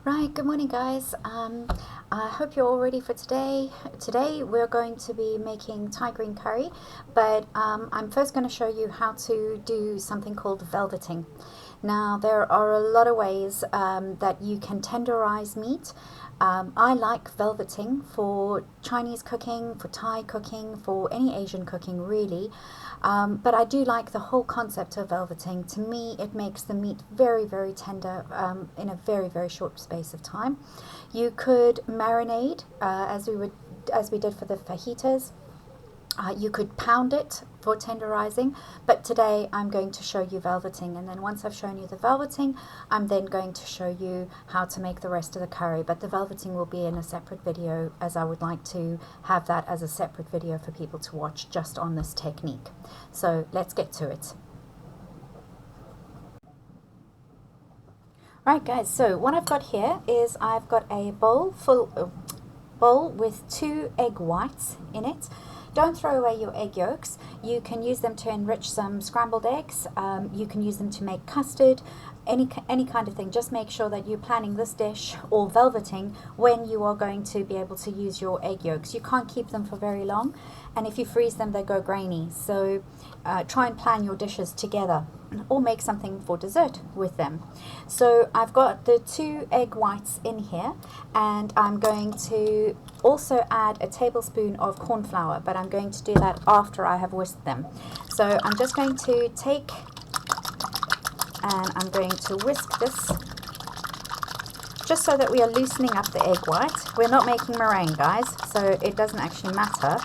Right, good morning guys. I hope you're all ready for today. Today we're going to be making Thai green curry, but I'm first going to show you how to do something called velveting. Now there are a lot of ways that you can tenderize meat. I like velveting for Chinese cooking, for Thai cooking, for any Asian cooking really. But I do like the whole concept of velveting. To me, it makes the meat very, very tender in a very, very short space of time. You could marinade as we did for the fajitas. You could pound it for tenderizing, but today I'm going to show you velveting, and then once I've shown you the velveting, I'm then going to show you how to make the rest of the curry. But the velveting will be in a separate video, as I would like to have that as a separate video for people to watch just on this technique. So let's get to it. Right guys, so what I've got here is I've got a bowl with 2 egg whites in it. Don't throw away your egg yolks. You can use them to enrich some scrambled eggs. You can use them to make custard, any kind of thing. Just make sure that you're planning this dish or velveting when you are going to be able to use your egg yolks. You can't keep them for very long, and if you freeze them, they go grainy. So try and plan your dishes together, or make something for dessert with them. So I've got the 2 egg whites in here, and I'm going to also add a tablespoon of corn flour, but I'm going to do that after I have whisked them. So I'm just going to take and I'm going to whisk this just so that we are loosening up the egg white. We're not making meringue, guys, so it doesn't actually matter.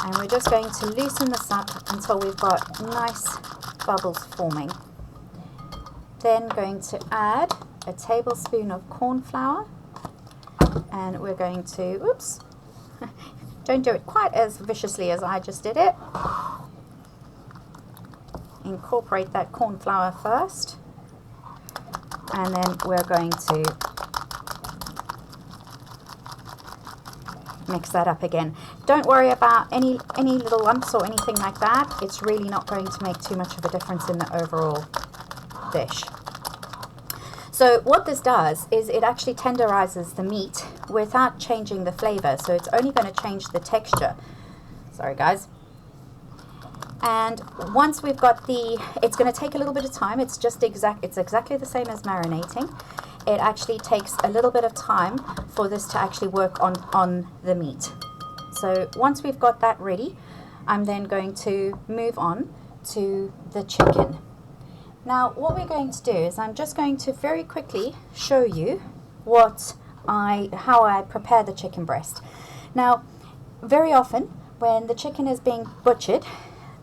And we're just going to loosen this up until we've got nice bubbles forming. Then going to add a tablespoon of corn flour, and we're going to, oops, don't do it quite as viciously as I just did it. Incorporate that corn flour first, and then we're going to mix that up again. Don't worry about any little lumps or anything like that. It's really not going to make too much of a difference in the overall dish. So what this does is it actually tenderizes the meat without changing the flavor. So it's only going to change the texture. Sorry guys. And once we've got it's going to take a little bit of time. It's exactly the same as marinating. It actually takes a little bit of time for this to actually work on the meat. So once we've got that ready, I'm then going to move on to the chicken. Now what we're going to do is I'm just going to very quickly show you how I prepare the chicken breast. Now very often when the chicken is being butchered,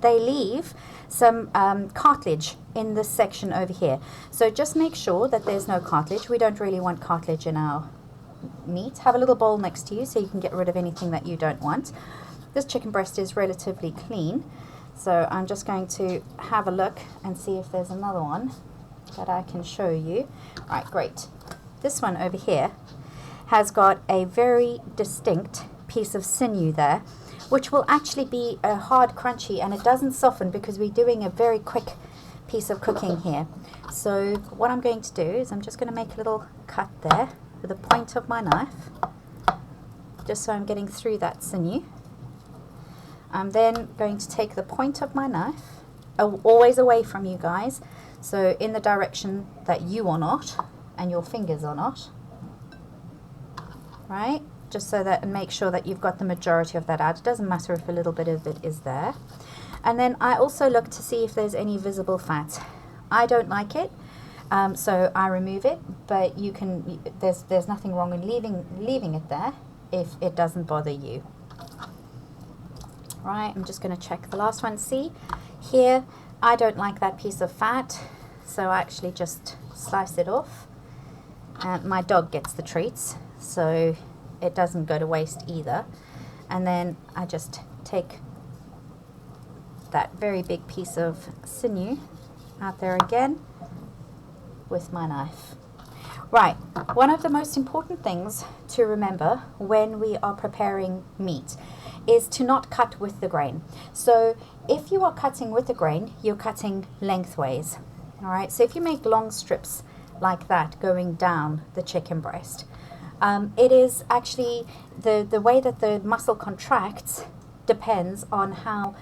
they leave some cartilage in this section over here. So just make sure that there's no cartilage. We don't really want cartilage in our meat. Have a little bowl next to you so you can get rid of anything that you don't want. This chicken breast is relatively clean, so I'm just going to have a look and see if there's another one that I can show you. Right, great. This one over here has got a very distinct piece of sinew there, which will actually be a hard crunchy, and it doesn't soften because we're doing a very quick piece of cooking here. So what I'm going to do is I'm just going to make a little cut there with the point of my knife, just so I'm getting through that sinew. I'm then going to take the point of my knife, always away from you guys, so in the direction that you are not and your fingers are not, right? Just so that, and make sure that you've got the majority of that out. It doesn't matter if a little bit of it is there. And then I also look to see if there's any visible fat. I don't like it, so I remove it, but you can, there's nothing wrong in leaving it there if it doesn't bother you. Right, I'm just going to check the last one. See here, I don't like that piece of fat, so I actually just slice it off, and my dog gets the treats, so it doesn't go to waste either. And then I just take that very big piece of sinew out there again with my knife. Right, one of the most important things to remember when we are preparing meat is to not cut with the grain. So if you are cutting with the grain, you're cutting lengthways. All right, so if you make long strips like that going down the chicken breast. It is actually the way that the muscle contracts depends on how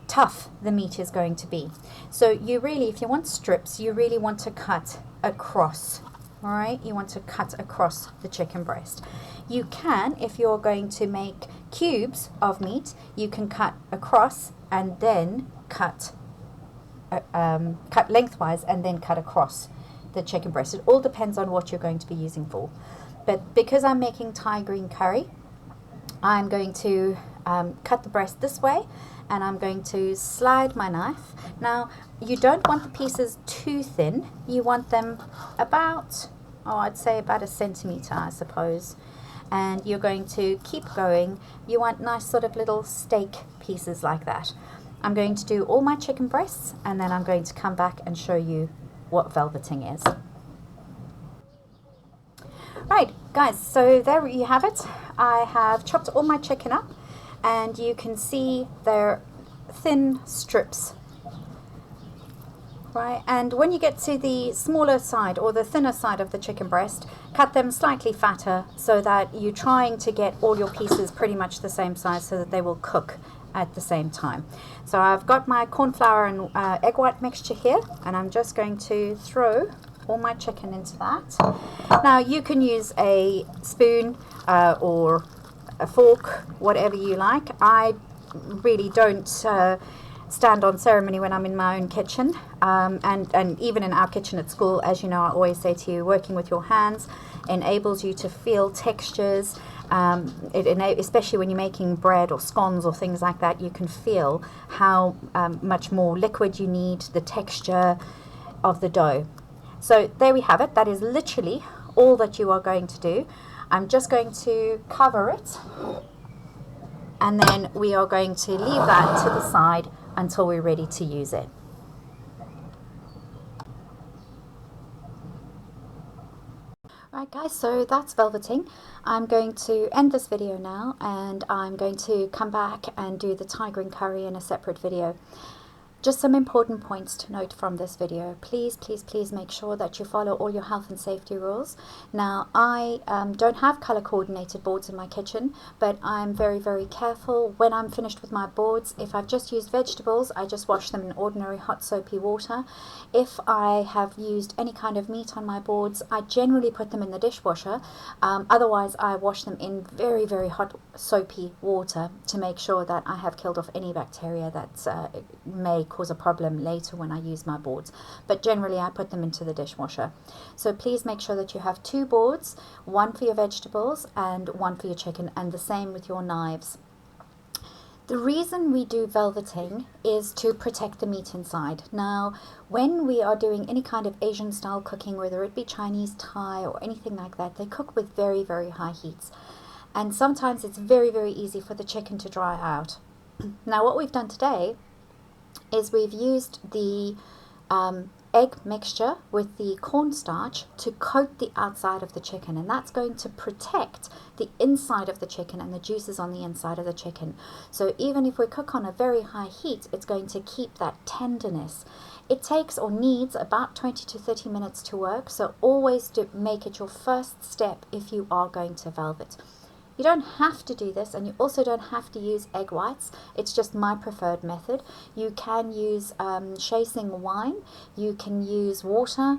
tough the meat is going to be. So you really, if you want strips, you really want to cut across. All right, you want to cut across the chicken breast. You can, if you're going to make cubes of meat, you can cut across and then cut lengthwise and then cut across the chicken breast. It all depends on what you're going to be using for. But because I'm making Thai green curry, I'm going to cut the breast this way, and I'm going to slide my knife. Now, you don't want the pieces too thin. You want them about, I'd say about a centimeter, I suppose. And you're going to keep going. You want nice sort of little steak pieces like that. I'm going to do all my chicken breasts, and then I'm going to come back and show you what velveting is. Right, guys, so there you have it. I have chopped all my chicken up, and you can see they're thin strips, right? And when you get to the smaller side or the thinner side of the chicken breast, cut them slightly fatter so that you're trying to get all your pieces pretty much the same size so that they will cook at the same time. So I've got my corn flour and egg white mixture here, and I'm just going to throw all my chicken into that. Now you can use a spoon or a fork, whatever you like. I really don't stand on ceremony when I'm in my own kitchen, and even in our kitchen at school, as you know, I always say to you, working with your hands enables you to feel textures. Especially when you're making bread or scones or things like that, you can feel how much more liquid you need, the texture of the dough. So there we have it. That is literally all that you are going to do. I'm just going to cover it, and then we are going to leave that to the side until we're ready to use it. Right guys, so that's velveting. I'm going to end this video now, and I'm going to come back and do the Thai green curry in a separate video. Just some important points to note from this video. Please, please, please make sure that you follow all your health and safety rules. Now, I don't have color coordinated boards in my kitchen, but I'm very, very careful when I'm finished with my boards. If I've just used vegetables, I just wash them in ordinary hot soapy water. If I have used any kind of meat on my boards, I generally put them in the dishwasher. Otherwise, I wash them in very, very hot soapy water to make sure that I have killed off any bacteria that may cause a problem later when I use my boards. But generally I put them into the dishwasher. So please make sure that you have 2 boards, one for your vegetables and one for your chicken, and the same with your knives. The reason we do velveting is to protect the meat inside. Now, when we are doing any kind of Asian style cooking, whether it be Chinese, Thai or anything like that, they cook with very, very high heats. And sometimes it's very, very easy for the chicken to dry out. Now, what we've done today is we've used the egg mixture with the cornstarch to coat the outside of the chicken, and that's going to protect the inside of the chicken and the juices on the inside of the chicken. So even if we cook on a very high heat, it's going to keep that tenderness. It takes or needs about 20 to 30 minutes to work, so always do make it your first step if you are going to velvet. You don't have to do this, and you also don't have to use egg whites. It's just my preferred method. You can use shaosing wine, you can use water,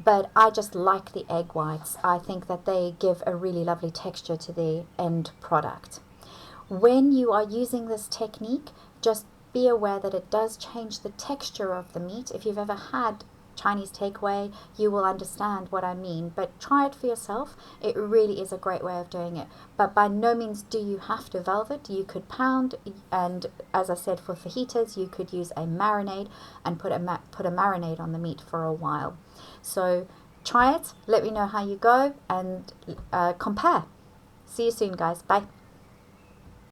but I just like the egg whites. I think that they give a really lovely texture to the end product. When you are using this technique, just be aware that it does change the texture of the meat. If you've ever had Chinese takeaway, you will understand what I mean, but try it for yourself. It really is a great way of doing it, but by no means do you have to velvet. You could pound, and as I said, for fajitas you could use a marinade and put a marinade on the meat for a while. So try it, let me know how you go, and compare. See you soon guys, bye.